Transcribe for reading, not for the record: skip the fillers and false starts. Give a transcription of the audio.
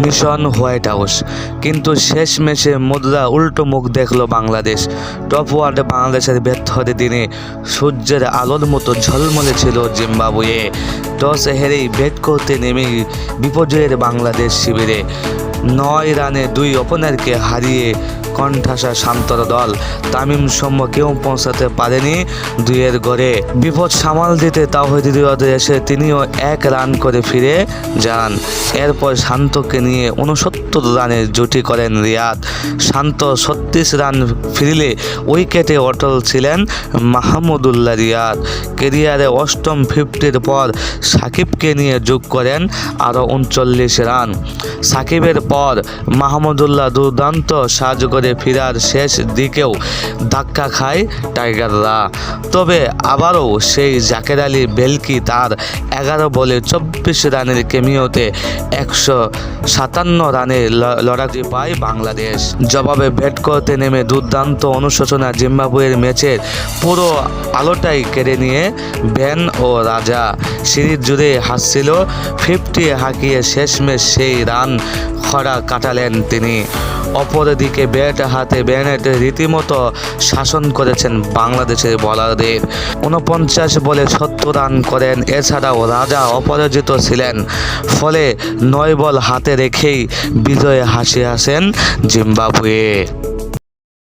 Mission white house. কিন্তু শেষমেশে মুদ্রা উল্টো মুখ দেখলো বাংলাদেশ। টপ ওয়ার্ডে বাংলাদেশের ব্যর্থতার দিনে সূর্যের আলোর মতো ঝলমলে ছিল জিম্বাবুয়ে। টস হেরেই ব্যাট করতে নেমেই বিপর্যয়ের বাংলাদেশ শিবিরে 9 রানে 2 ওপেনারকে হারিয়ে কণ্ঠাসা শান্তর দল। তামিম সৌম্য কেউ পৌঁছাতে পারেনি 2-এর গড়ে। বিপদ সামাল দিতে তাওহিদ হৃদয় এসে তিনিও 1 রান করে ফিরে যান। এরপর শান্তকে নিয়ে 69 রানের জুটি করেন রিয়াদ। শান্ত 36 রান ফিরলে উইকেটে অটল ছিলেন মাহমুদুল্লাহ রিয়াদ। কেরিয়ারে 8ম 50-র পর সাকিবকে নিয়ে যোগ করেন আরও 39 রান। সাকিবের পর মাহমুদুল্লাহ দুর্দান্ত সাহায্য করে ফিরার শেষ দিকেও ধাক্কা খায় টাইগাররা। তবে আবারও সেই জাকের আলী বেলকি তার 11 বলে 24 রানের কেমিওতে 157 রানে লড়াই পায় বাংলাদেশ। জবাবে ব্যাট করতে নেমে দুর্দান্ত অনুশোচনা জিম্বাবুয়ের ম্যাচের পুরো আলোটাই কেড়ে নিয়ে বেন ও রাজা। সিরিজ জুড়ে হাসছিল 50 হাঁকিয়ে শেষমেশ সেই রান খরা কাটালেন তিনি। অপরদিকে ব্যাট হাতে বেনেট রীতিমতো শাসন করেছেন বাংলাদেশের বোলারদের। 49 বলে 70 রান করেন। এছাড়াও রাজা অপরাজিত ছিলেন। ফলে 9 বল হাতে রেখেই বিজয়ে হাসি হাসেন জিম্বাবুয়ে।